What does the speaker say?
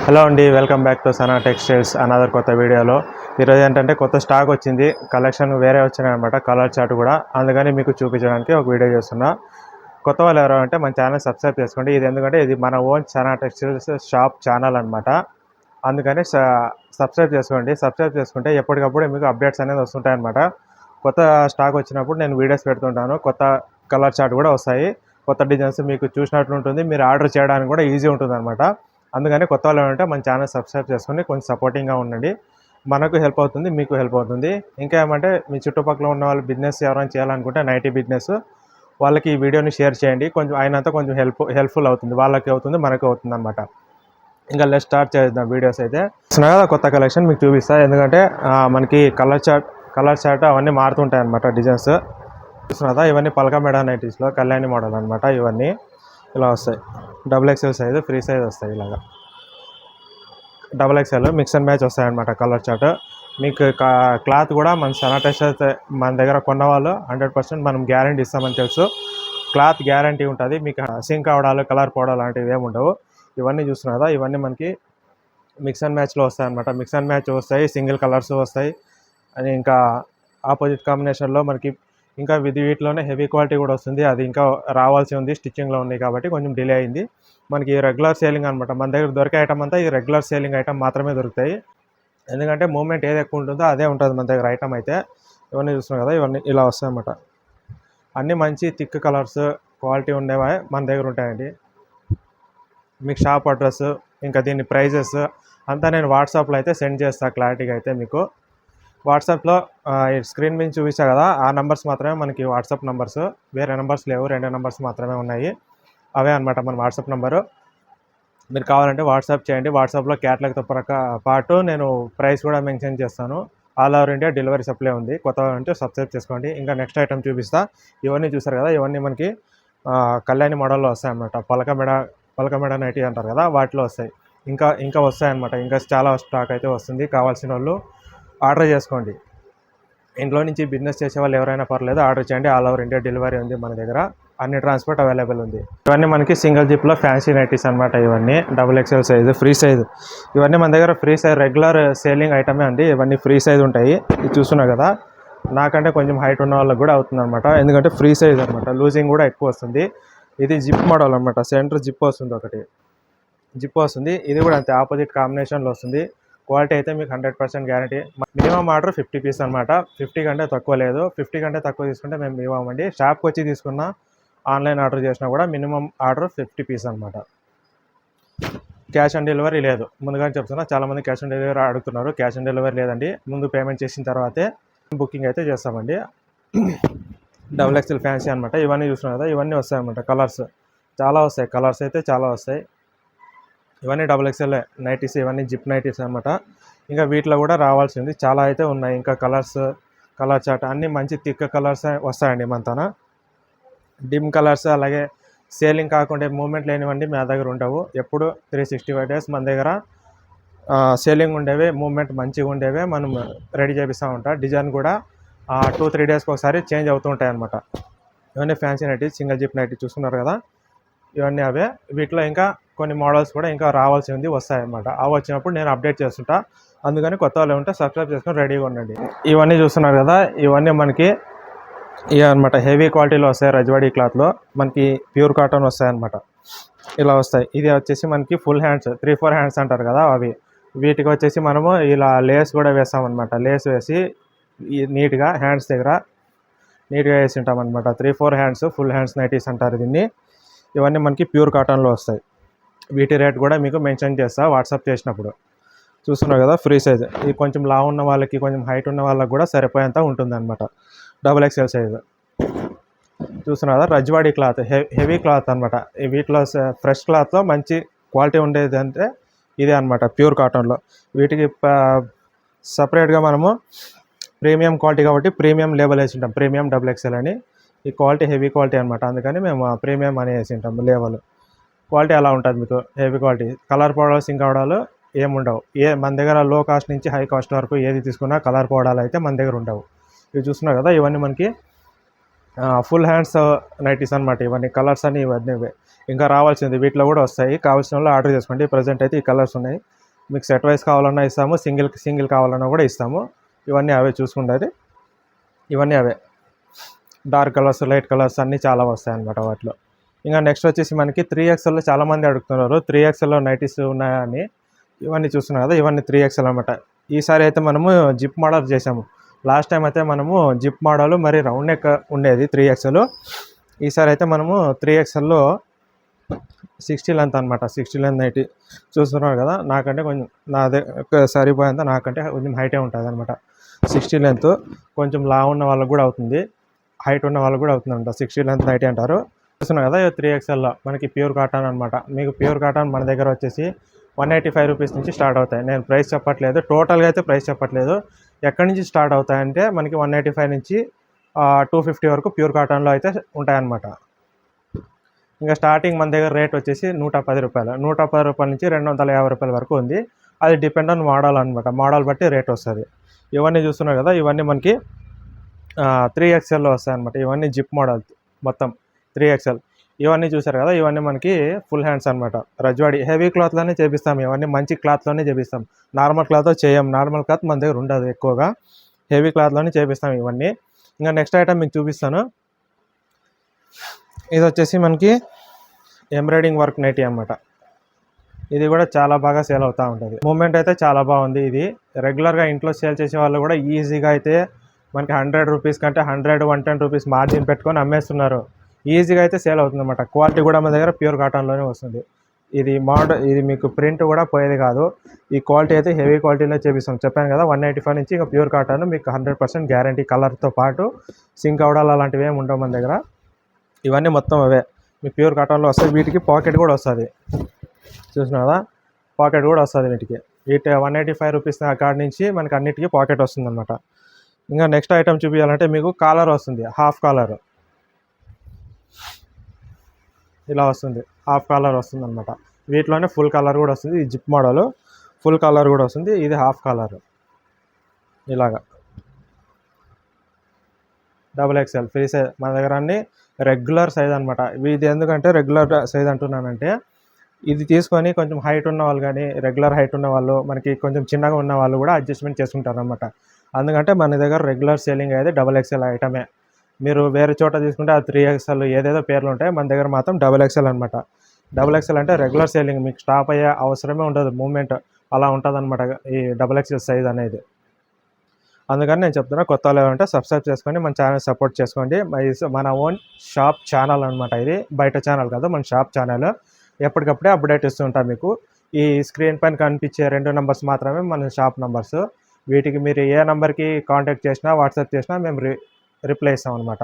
Hello అండి, welcome back to Sana textiles another కొత్త వీడియోలో. ఈరోజు ఏంటంటే కొత్త స్టాక్ వచ్చింది, కలెక్షన్ వేరే వచ్చినాయి అనమాట, కలర్ చార్ట్ కూడా. అందుకని మీకు చూపించడానికి ఒక వీడియో చేస్తున్నా. కొత్త వాళ్ళు ఎవరు అంటే మన ఛానల్ సబ్స్క్రైబ్ చేసుకోండి. ఇది ఎందుకంటే ఇది మన own Sana textiles shop channel అనమాట. అందుకని సబ్స్క్రైబ్ చేసుకోండి. సబ్స్క్రైబ్ చేసుకుంటే ఎప్పటికప్పుడు మీకు అప్డేట్స్ అనేది వస్తుంటాయి అనమాట. కొత్త స్టాక్ వచ్చినప్పుడు నేను వీడియోస్ పెడుతుంటాను. కొత్త కలర్ చార్ట్ కూడా వస్తాయి, కొత్త డిజైన్స్ మీకు చూసినట్లు ఉంటుంది. మీరు ఆర్డర్ చేయడానికి కూడా ఈజీ ఉంటుంది అనమాట. అందుకని కొత్త వాళ్ళు అంటే మన ఛానల్ సబ్స్క్రైబ్ చేసుకొని కొంచెం సపోర్టింగ్గా ఉండండి. మనకు హెల్ప్ అవుతుంది, మీకు హెల్ప్ అవుతుంది. ఇంకా ఏమంటే మీ చుట్టుపక్కల ఉన్న వాళ్ళు బిజినెస్ ఎవరైనా చేయాలనుకుంటే నైటీ బిజినెస్ వాళ్ళకి ఈ వీడియోని షేర్ చేయండి. కొంచెం అయినంత కొంచెం హెల్ప్ఫుల్ అవుతుంది, వాళ్ళకి అవుతుంది, మనకు అవుతుంది అనమాట. ఇంకా లెట్ స్టార్ట్ చేద్దాం వీడియోస్. అయితే కదా కొత్త కలెక్షన్ మీకు చూపిస్తా. ఎందుకంటే మనకి కలర్ చార్ట్ అవన్నీ మారుతుంటాయి అనమాట. డిజైన్స్ చూస్తున్నా, ఇవన్నీ పలక మెడా నైటీస్లో కళ్యాణి మోడల్ అనమాట. ఇవన్నీ ఇలా వస్తాయి, XXL సైజు, ఫ్రీ సైజ్ వస్తాయి. ఇలాగా XXL మిక్స్ అండ్ మ్యాచ్ వస్తాయి అనమాట. కలర్ చార్ట్ మీకు క్లాత్ కూడా మన సనా టెక్స్టైల్స్ మన దగ్గర కొన్న వాళ్ళు 100% మనం గ్యారంటీ ఇస్తామని తెలుసు. క్లాత్ గ్యారంటీ ఉంటుంది. మీకు సింక్ అవడాలు, కలర్ పోవడాలు లాంటివి ఏమి ఉండవు. ఇవన్నీ చూస్తున్నారు కదా, ఇవన్నీ మనకి మిక్స్ అండ్ మ్యాచ్లో వస్తాయి అనమాట. మిక్స్ అండ్ మ్యాచ్ వస్తాయి, సింగిల్ కలర్స్ వస్తాయి. అని ఇంకా ఆపోజిట్ కాంబినేషన్లో మనకి ఇంకా వీటిలోనే హెవీ క్వాలిటీ కూడా వస్తుంది. అది ఇంకా రావాల్సి ఉంది, స్టిచ్చింగ్లో ఉంది కాబట్టి కొంచెం డిలే అయింది. మనకి రెగ్యులర్ సేలింగ్ అనమాట. మన దగ్గర దొరికే ఐటమ్ అంతా ఈ రెగ్యులర్ సేలింగ్ ఐటమ్ మాత్రమే దొరుకుతాయి. ఎందుకంటే మూమెంట్ ఏది ఎక్కువ ఉంటుందో అదే ఉంటుంది మన దగ్గర ఐటమ్ అయితే. ఇవన్నీ చూస్తున్నాం కదా, ఇవన్నీ ఇలా వస్తాయి అన్నమాట. అన్నీ మంచి థిక్ కలర్స్, క్వాలిటీ ఉండేవే మన దగ్గర ఉంటాయండి. మీకు షాప్ అడ్రస్, ఇంకా దీని ప్రైజెస్ అంతా నేను వాట్సాప్లో అయితే సెండ్ చేస్తాను క్లారిటీగా. అయితే మీకు వాట్సాప్లో స్క్రీన్ మీద చూపిస్తా కదా, ఆ నెంబర్స్ మాత్రమే మనకి వాట్సాప్ నెంబర్స్, వేరే నెంబర్స్ లేవు. 2 నెంబర్స్ మాత్రమే ఉన్నాయి, అవే అనమాట మన వాట్సాప్ నెంబరు. మీరు కావాలంటే వాట్సాప్ చేయండి. వాట్సాప్లో క్యాటలాగ్తో పాటు నేను ప్రైస్ కూడా మెన్షన్ చేస్తాను. All over India delivery supply ఉంది. కొత్త అంటే సబ్స్క్రైబ్ చేసుకోండి. ఇంకా నెక్స్ట్ ఐటమ్ చూపిస్తా. ఇవన్నీ చూసారు కదా, ఇవన్నీ మనకి కళ్యాణి మోడల్లో వస్తాయి అన్నమాట. పలక మెడ నైటీ అంటారు కదా, వాటిలో వస్తాయి. ఇంకా వస్తాయన్నమాట. ఇంకా చాలా స్టాక్ అయితే వస్తుంది. కావాల్సిన వాళ్ళు ఆర్డర్ చేసుకోండి. ఇంట్లో నుంచి బిజినెస్ చేసే వాళ్ళు ఎవరైనా పర్లేదు, ఆర్డర్ చేయండి. ఆల్ ఓవర్ ఇండియా డెలివరీ ఉంది మన దగ్గర, అన్ని ట్రాన్స్పోర్ట్ అవైలబుల్ ఉంది. ఇవన్నీ మనకి సింగిల్ జిప్లో ఫ్యాన్సీ నైటీస్ అనమాట. ఇవన్నీ XXL సైజు, ఫ్రీ సైజు. ఇవన్నీ మన దగ్గర ఫ్రీ సైజ్ రెగ్యులర్ సేలింగ్ ఐటమే అండి. ఇవన్నీ ఫ్రీ సైజ్ ఉంటాయి. ఇది చూస్తున్నావు కదా, నాకంటే కొంచెం హైట్ ఉన్న వాళ్ళకి కూడా అవుతుంది అనమాట. ఎందుకంటే ఫ్రీ సైజ్ అనమాట, లూజింగ్ కూడా ఎక్కువ వస్తుంది. ఇది జిప్ మోడల్ అనమాట. సెంటర్ జిప్ వస్తుంది, ఒకటి జిప్ వస్తుంది. ఇది కూడా అంతే, ఆపోజిట్ కాంబినేషన్లో వస్తుంది. క్వాలిటీ అయితే మీకు 100% గ్యారంటీ. మినిమం ఆర్డర్ 50 పీస్ అనమాట. 50 కంటే తక్కువ లేదు. 50 కంటే తక్కువ తీసుకుంటే మేము ఇవ్వమండి. షాప్కి వచ్చి తీసుకున్నా, ఆన్లైన్ ఆర్డర్ చేసినా కూడా మినిమం ఆర్డర్ 50 పీస్ అనమాట. క్యాష్ ఆన్ డెలివరీ లేదు, ముందుగానే చెప్తున్నా. చాలామంది క్యాష్ ఆన్ డెలివరీ అడుగుతున్నారు. క్యాష్ ఆన్ డెలివరీ లేదండి, ముందు పేమెంట్ చేసిన తర్వాతే బుకింగ్ అయితే చేస్తామండి. XXL ఫ్యాన్సీ అనమాట. ఇవన్నీ చూస్తున్నాం కదా, ఇవన్నీ వస్తాయి అనమాట. కలర్స్ చాలా వస్తాయి, కలర్స్ అయితే చాలా వస్తాయి. ఇవన్నీ XXL నైటీస్, ఇవన్నీ జిప్ నైటీస్ అనమాట. ఇంకా వీటిలో కూడా రావాల్సింది చాలా అయితే ఉన్నాయి. ఇంకా కలర్ చార్ట్ అన్నీ మంచి థిక్ కలర్స్ వస్తాయండి మనతోన. డిమ్ కలర్స్ అలాగే సేలింగ్ కాకుండా మూమెంట్ లేనివండి మా దగ్గర ఉండవు. ఎప్పుడు 365 డేస్ మన దగ్గర సేలింగ్ ఉండేవి, మూమెంట్ మంచిగా ఉండేవే మనం రెడీ చేపిస్తూ ఉంటాం. డిజైన్ కూడా 2-3 డేస్కి ఒకసారి చేంజ్ అవుతూ ఉంటాయి అనమాట. ఇవన్నీ fancy nighties, single zip nighty చూస్తున్నారు కదా, ఇవన్నీ అవే. వీటిలో ఇంకా కొన్ని మోడల్స్ కూడా ఇంకా రావాల్సి ఉంది, వస్తాయన్నమాట. అవి వచ్చినప్పుడు నేను అప్డేట్ చేస్తుంటా. అందుకని కొత్త వాళ్ళు ఉంటే సబ్స్క్రైబ్ చేసుకొని రెడీగా ఉండండి. ఇవన్నీ చూస్తున్నారు కదా, ఇవన్నీ మనకి ఇవి అనమాట. హెవీ క్వాలిటీలో వస్తాయి. రజ్వాడీ క్లాత్లో మనకి ప్యూర్ కాటన్ వస్తాయి అనమాట. ఇలా వస్తాయి. ఇది వచ్చేసి మనకి ఫుల్ హ్యాండ్స్, 3-4 హ్యాండ్స్ అంటారు కదా అవి. వీటికి వచ్చేసి మనము ఇలా లేస్ కూడా వేస్తామన్నమాట. లేస్ వేసి నీట్గా హ్యాండ్స్ దగ్గర నీట్గా వేసి ఉంటాం అనమాట. 3-4 హ్యాండ్స్, ఫుల్ హ్యాండ్స్ నైటీస్ అంటారు దీన్ని. ఇవన్నీ మనకి ప్యూర్ కాటన్లో వస్తాయి. వీటి రేట్ కూడా మీకు మెన్షన్ చేస్తా వాట్సాప్ చేసినప్పుడు. చూస్తున్నారు కదా, ఫ్రీ సైజ్. ఇది కొంచెం లావు ఉన్న వాళ్ళకి, కొంచెం హైట్ ఉన్న వాళ్ళకి కూడా సరిపోయేంత ఉంటుంది అనమాట. XXL సైజు చూస్తున్నారు కదా, రజ్వాడీ క్లాత్, హెవీ క్లాత్ అనమాట. వీటిలో ఫ్రెష్ క్లాత్లో మంచి క్వాలిటీ ఉండేది అంటే ఇదే అనమాట, ప్యూర్ కాటన్లో. వీటికి సపరేట్గా మనము ప్రీమియం క్వాలిటీ కాబట్టి ప్రీమియం లేబుల్ వేసి ఉంటాం, ప్రీమియం XXL అని. ఈ క్వాలిటీ హెవీ క్వాలిటీ అనమాట, అందుకని మేము ప్రీమియం అని వేసి ఉంటాం లేబుల్. క్వాలిటీ అలా ఉంటుంది మీకు, heavy quality. Colour powders, sink అవడాలు ఏముండవు. మన దగ్గర లో కాస్ట్ నుంచి హై కాస్ట్ వరకు ఏది తీసుకున్నా కలర్ పౌడర్లు అయితే మన దగ్గర ఉండవు. ఇవి చూస్తున్నారు కదా, ఇవన్నీ మనకి ఫుల్ హ్యాండ్స్ నైటీస్ అనమాట. ఇవన్నీ కలర్స్ అని ఇవన్నీ ఇంకా రావాల్సింది, వీటిలో కూడా వస్తాయి. కావాల్సిన వాళ్ళు ఆర్డర్ చేసుకోండి. ప్రజెంట్ అయితే ఈ కలర్స్ ఉన్నాయి. మీకు సెట్ వైస్ కావాలన్నా ఇస్తాము, సింగిల్ కావాలన్నా కూడా ఇస్తాము. ఇవన్నీ అవే చూసుకుంటే, ఇవన్నీ అవే డార్క్ కలర్స్, లైట్ కలర్స్ అన్నీ చాలా వస్తాయి అన్నమాట వాటిలో. ఇంకా నెక్స్ట్ వచ్చేసి మనకి 3XLలో చాలామంది అడుగుతున్నారు 3XLలో నైటీస్ ఉన్నాయా అని. ఇవన్నీ చూస్తున్నాం కదా, ఇవన్నీ 3XL అనమాట. ఈసారి అయితే మనము జిప్ మోడల్ చేసాము. లాస్ట్ టైం అయితే మనము జిప్ మోడల్ మరి రౌండ్ నెక్ ఉండేది 3XL. ఈసారి అయితే మనము 3XLలో 60 లెంత్ అనమాట. 60 లెంత్ నైటీ చూస్తున్నారు కదా, నాకంటే కొంచెం నాదే సరిపోయేంత, నాకంటే కొంచెం హైటే ఉంటుంది అనమాట. 60 లెంత్ కొంచెం లావు ఉన్న వాళ్ళకి కూడా అవుతుంది, హైట్ ఉన్న వాళ్ళకి కూడా అవుతుందంట. 60 లెంత్ నైటీ అంటారు. చూస్తున్నాం కదా, 3XLలో మనకి ప్యూర్ కాటన్ అనమాట. మీకు ప్యూర్ కాటన్ మన దగ్గర వచ్చేసి 185 రూపీస్ నుంచి స్టార్ట్ అవుతాయి. నేను ప్రైస్ చెప్పట్లేదు, టోటల్గా అయితే ప్రైస్ చెప్పట్లేదు. ఎక్కడి నుంచి స్టార్ట్ అవుతాయంటే మనకి 185 నుంచి 250 వరకు ప్యూర్ కాటన్లో అయితే ఉంటాయన్నమాట. ఇంకా స్టార్టింగ్ మన దగ్గర రేట్ వచ్చేసి 110 రూపాయలు. 110 రూపాయల నుంచి 250 రూపాయల వరకు ఉంది. అది డిపెండ్ ఆన్ మోడల్ అనమాట. మోడల్ బట్టి రేట్ వస్తుంది. ఇవన్నీ చూస్తున్నారు కదా, ఇవన్నీ మనకి 3XLలో వస్తాయన్నమాట. ఇవన్నీ జిప్ మోడల్ మొత్తం 3XL. ఇవన్నీ చూసారు కదా, ఇవన్నీ మనకి ఫుల్ హ్యాండ్స్ అనమాట. రజ్వాడి హెవీ క్లాత్లోనే చేపిస్తాం. ఇవన్నీ మంచి క్లాత్లోనే చేపిస్తాం. నార్మల్ క్లాత్తో చేయం. నార్మల్ క్లాత్ మన దగ్గర ఉండదు ఎక్కువగా, హెవీ క్లాత్లోనే చేపిస్తాం ఇవన్నీ. ఇంకా నెక్స్ట్ ఐటమ్ మీకు చూపిస్తాను. ఇది వచ్చేసి మనకి ఎంబ్రాయిడింగ్ వర్క్ నైటీ అనమాట. ఇది కూడా చాలా బాగా సేల్ అవుతూ ఉంటుంది. మూమెంట్ అయితే చాలా బాగుంది. ఇది రెగ్యులర్గా ఇంట్లో సేల్ చేసే వాళ్ళు కూడా ఈజీగా అయితే మనకి 100 రూపీస్ కంటే 100, 110 రూపీస్ మార్జిన్ పెట్టుకొని అమ్మేస్తున్నారు. ఈజీగా అయితే సేల్ అవుతుంది అనమాట. క్వాలిటీ కూడా మన దగ్గర ప్యూర్ కాటన్లోనే వస్తుంది. ఇది మీకు ప్రింట్ కూడా పోయేది కాదు. ఈ క్వాలిటీ అయితే హెవీ క్వాలిటీలో చేపిస్తాం. చెప్పాను కదా, 185 నుంచి ఇంకా ప్యూర్ కాటన్ మీకు 100% గ్యారంటీ. కలర్తో పాటు సింక్ అవడాలు అలాంటివి ఏమి ఉండవు మన దగ్గర. ఇవన్నీ మొత్తం అవే మీ ప్యూర్ కాటన్లో వస్తాయి. వీటికి పాకెట్ కూడా వస్తుంది. చూసినా కదా, పాకెట్ కూడా వస్తుంది వీటికి. 185 రూపీస్ కాడి నుంచి మనకి అన్నిటికీ పాకెట్ వస్తుంది అనమాట. ఇంకా నెక్స్ట్ ఐటమ్ చూపించాలంటే మీకు కాలర్ వస్తుంది. హాఫ్ కాలర్ ఇలా వస్తుంది. హాఫ్ కాలర్ వస్తుంది అనమాట. వీటిలోనే ఫుల్ కలర్ కూడా వస్తుంది. ఈ జిప్ మోడల్ ఫుల్ కలర్ కూడా వస్తుంది. ఇది హాఫ్ కలర్ ఇలాగా XXL ఫ్రీ సైజ్ మన దగ్గర అన్ని రెగ్యులర్ సైజ్ అనమాట. ఇది ఎందుకంటే రెగ్యులర్ సైజ్ అంటున్నానంటే, ఇది తీసుకొని కొంచెం హైట్ ఉన్న వాళ్ళు కానీ, రెగ్యులర్ హైట్ ఉన్న వాళ్ళు, మనకి కొంచెం చిన్నగా ఉన్న వాళ్ళు కూడా అడ్జస్ట్మెంట్ చేసుకుంటారు అనమాట. అందుకంటే మన దగ్గర రెగ్యులర్ సేలింగ్ అయితే XXL ఐటమే. మీరు వేరే చోట తీసుకుంటే అది 3XL ఏదేదో పేర్లు ఉంటాయి. మన దగ్గర మాత్రం XXL అనమాట. XXL అంటే రెగ్యులర్ సేలింగ్, మీకు స్టాప్ అయ్యే అవసరమే ఉండదు. మూమెంట్ అలా ఉంటుంది అనమాట ఈ XXL సైజ్ అనేది. అందుకని నేను చెప్తున్నా, కొత్త వాళ్ళు ఏమంటే సబ్స్క్రైబ్ చేసుకొని మన ఛానల్ సపోర్ట్ చేసుకోండి. మన ఓన్ షాప్ ఛానల్ అనమాట. ఇది బయట ఛానల్ కాదు, మన షాప్ ఛానల్. ఎప్పటికప్పుడే అప్డేట్ ఇస్తూ ఉంటాం మీకు. ఈ స్క్రీన్ పైన కనిపించే 2 నెంబర్స్ మాత్రమే మన షాప్ నెంబర్స్. వీటికి మీరు ఏ నెంబర్కి కాంటాక్ట్ చేసినా, వాట్సాప్ చేసినా మేము రిప్లై ఇస్తాం అనమాట.